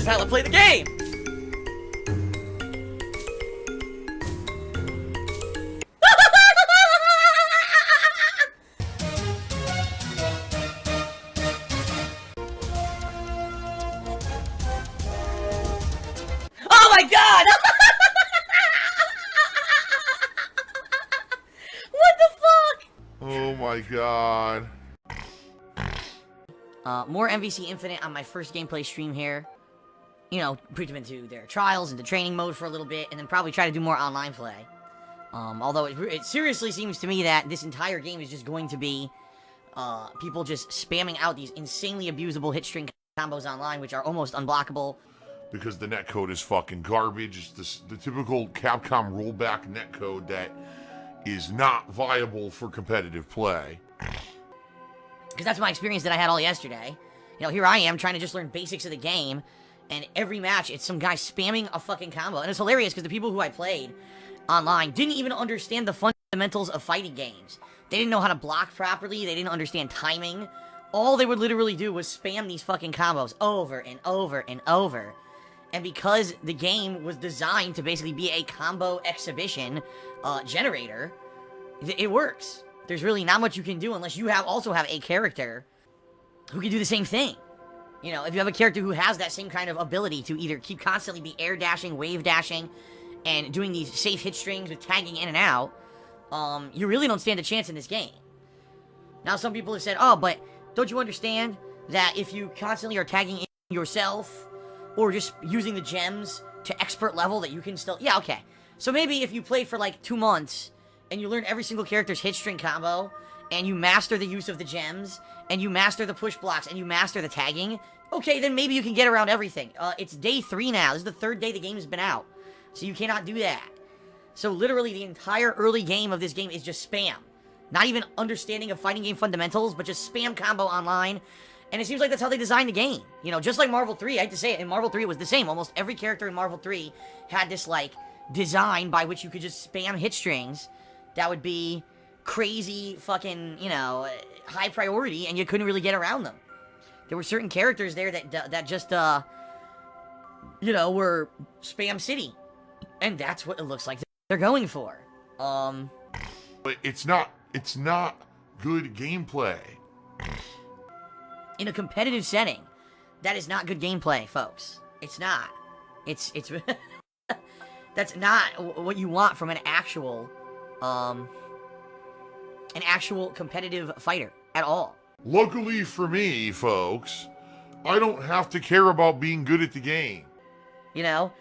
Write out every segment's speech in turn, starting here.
is how I play the game! Oh my god! What the fuck? Oh my god. More MVC Infinite on my first gameplay stream here. You know, put them into their trials, into training mode for a little bit, and then probably try to do more online play. Although it seriously seems to me that this entire game is just going to be people just spamming out these insanely abusable hit string combos online, which are almost unblockable. Because the netcode is fucking garbage. It's the typical Capcom rollback netcode that is not viable for competitive play. Because that's my experience that I had all yesterday. You know, here I am trying to just learn basics of the game, and every match it's some guy spamming a fucking combo. And it's hilarious because the people who I played online didn't even understand the fundamentals of fighting games. They didn't know how to block properly, they didn't understand timing. All they would literally do was spam these fucking combos over and over and over. And because the game was designed to basically be a combo exhibition generator, it works. There's really not much you can do unless you also have a character who can do the same thing. You know, if you have a character who has that same kind of ability to either keep constantly be air dashing, wave dashing, and doing these safe hit strings with tagging in and out, you really don't stand a chance in this game. Now, some people have said, oh, but don't you understand that if you constantly are tagging in yourself, or just using the gems to expert level, that you can still... Yeah, okay. So maybe if you play for like 2 months, and you learn every single character's hit string combo, and you master the use of the gems, and you master the push blocks, and you master the tagging, okay, then maybe you can get around everything. It's day 3 now. This is the 3rd day the game has been out. So you cannot do that. So literally the entire early game of this game is just spam. Not even understanding of fighting game fundamentals, but just spam combo online. And it seems like that's how they designed the game. You know, just like Marvel 3, I hate to say it, in Marvel 3 it was the same. Almost every character in Marvel 3 had this, like, design by which you could just spam hit strings that would be crazy fucking, you know, high priority, and you couldn't really get around them. There were certain characters there that just, you know, were spam city. And that's what it looks like they're going for. But it's not good gameplay. In a competitive setting, that is not good gameplay, folks. It's not. It's that's not what you want from an actual competitive fighter at all. Luckily for me, folks, I don't have to care about being good at the game. You know,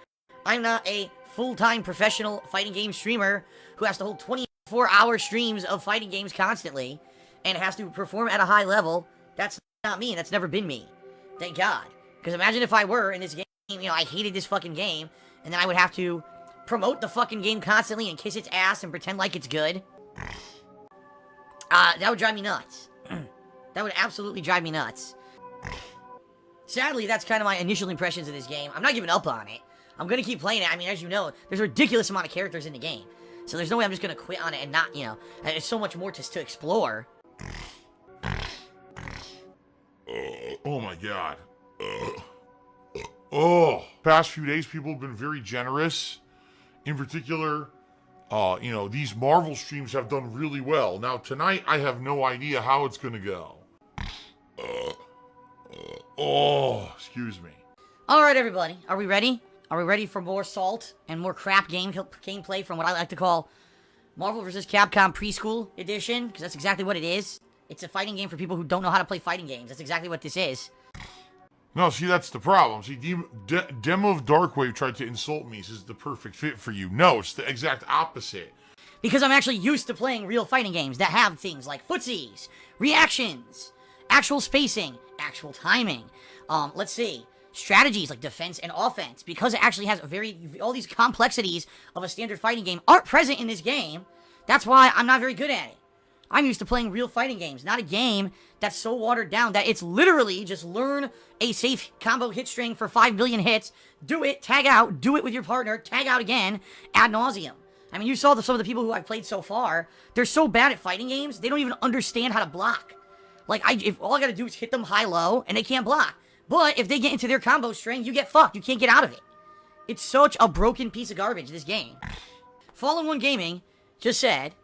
I'm not a full-time professional fighting game streamer who has to hold 24-hour streams of fighting games constantly and has to perform at a high level. That's not me, and that's never been me. Thank God. Because imagine if I were in this game, you know, I hated this fucking game, and then I would have to promote the fucking game constantly and kiss its ass and pretend like it's good. That would drive me nuts. That would absolutely drive me nuts. Sadly, that's kind of my initial impressions of this game. I'm not giving up on it. I'm gonna keep playing it. I mean, as you know, there's a ridiculous amount of characters in the game. So there's no way I'm just gonna quit on it and not, you know, there's so much more to explore. Oh my god. Oh, past few days people have been very generous. In particular, you know, these Marvel streams have done really well. Now tonight, I have no idea how it's gonna go. Oh, excuse me. Alright, everybody. Are we ready? Are we ready for more salt and more crap gameplay from what I like to call Marvel vs. Capcom Preschool Edition? Because that's exactly what it is. It's a fighting game for people who don't know how to play fighting games. That's exactly what this is. No, see, that's the problem. See, Dem of Darkwave tried to insult me. This is the perfect fit for you. No, it's the exact opposite. Because I'm actually used to playing real fighting games that have things like footsies, reactions, actual spacing, actual timing. Let's see. Strategies like defense and offense. Because it actually has all these complexities of a standard fighting game aren't present in this game. That's why I'm not very good at it. I'm used to playing real fighting games, not a game that's so watered down that it's literally just learn a safe combo hit string for 5 billion hits, do it, tag out, do it with your partner, tag out again, ad nauseum. I mean, you saw some of the people who I've played so far, they're so bad at fighting games, they don't even understand how to block. Like, if all I gotta do is hit them high-low, and they can't block. But if they get into their combo string, you get fucked. You can't get out of it. It's such a broken piece of garbage, this game. Fallen One Gaming just said,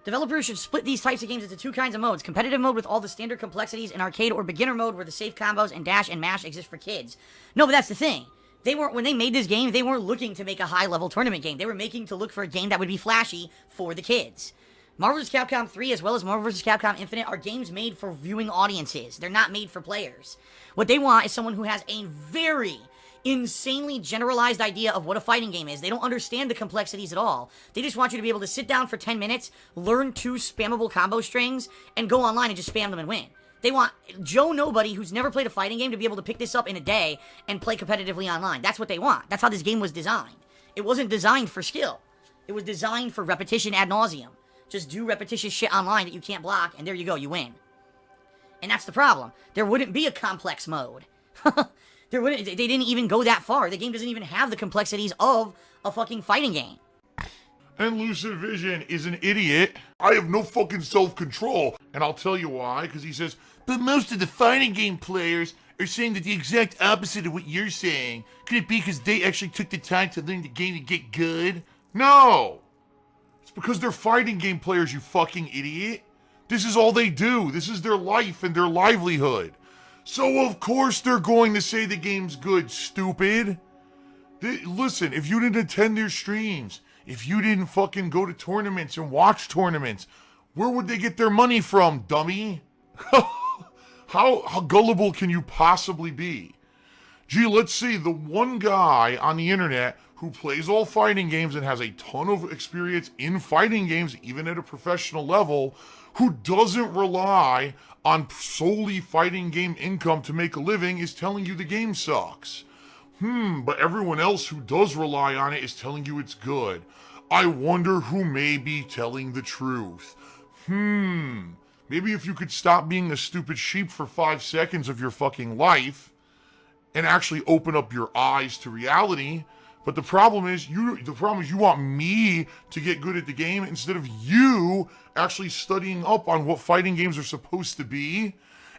developers should split these types of games into two kinds of modes. Competitive mode with all the standard complexities, and arcade or beginner mode where the safe combos and dash and mash exist for kids. No, but that's the thing. When they made this game, they weren't looking to make a high-level tournament game. They were making to look for a game that would be flashy for the kids. Marvel vs. Capcom 3 as well as Marvel vs. Capcom Infinite are games made for viewing audiences. They're not made for players. What they want is someone who has a very insanely generalized idea of what a fighting game is. They don't understand the complexities at all. They just want you to be able to sit down for 10 minutes, learn 2 spammable combo strings, and go online and just spam them and win. They want Joe Nobody, who's never played a fighting game, to be able to pick this up in a day and play competitively online. That's what they want. That's how this game was designed. It wasn't designed for skill. It was designed for repetition ad nauseum. Just do repetitious shit online that you can't block, and there you go, you win. And that's the problem. There wouldn't be a complex mode. They didn't even go that far. The game doesn't even have the complexities of a fucking fighting game. And Lucid Vision is an idiot. I have no fucking self-control. And I'll tell you why, because he says, but most of the fighting game players are saying that the exact opposite of what you're saying. Could it be because they actually took the time to learn the game to get good? No! It's because they're fighting game players, you fucking idiot. This is all they do. This is their life and their livelihood. So of course they're going to say the game's good, stupid. Listen, if you didn't attend their streams, if you didn't fucking go to tournaments and watch tournaments, where would they get their money from, dummy? How gullible can you possibly be? Gee, let's see, the one guy on the internet who plays all fighting games and has a ton of experience in fighting games, even at a professional level, who doesn't rely on solely fighting game income to make a living, is telling you the game sucks. But everyone else who does rely on it is telling you it's good. I wonder who may be telling the truth. Maybe if you could stop being a stupid sheep for 5 seconds of your fucking life and actually open up your eyes to reality. But the problem is you want me to get good at the game instead of you actually studying up on what fighting games are supposed to be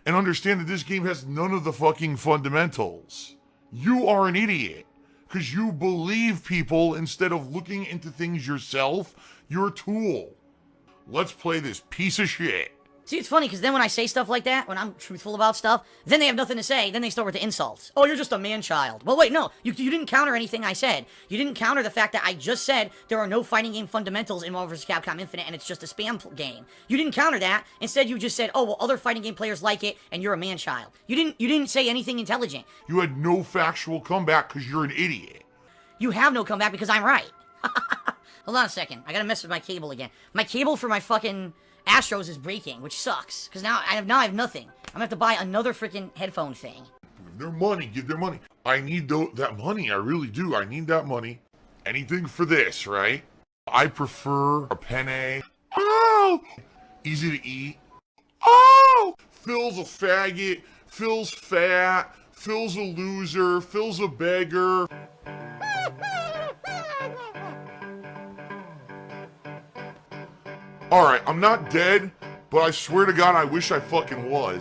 and understand that this game has none of the fucking fundamentals. You are an idiot because you believe people instead of looking into things yourself. You're a tool. Let's play this piece of shit. See, it's funny, because then when I say stuff like that, when I'm truthful about stuff, then they have nothing to say, then they start with the insults. Oh, you're just a man-child. Well, wait, no, you didn't counter anything I said. You didn't counter the fact that I just said there are no fighting game fundamentals in Marvel vs. Capcom Infinite, and it's just a spam game. You didn't counter that. Instead, you just said, oh, well, other fighting game players like it, and you're a man-child. You didn't say anything intelligent. You had no factual comeback because you're an idiot. You have no comeback because I'm right. Hold on a second. I gotta mess with my cable again. My cable for my fucking Astros is breaking, which sucks, because now I have nothing. I'm gonna have to buy another freaking headphone thing. Give their money, give their money. I need that money, I really do. I need that money. Anything for this, right? I prefer a penne. Oh! Easy to eat. Oh! Phil's a faggot. Phil's fat. Phil's a loser. Phil's a beggar. Alright, I'm not dead, but I swear to God I wish I fucking was.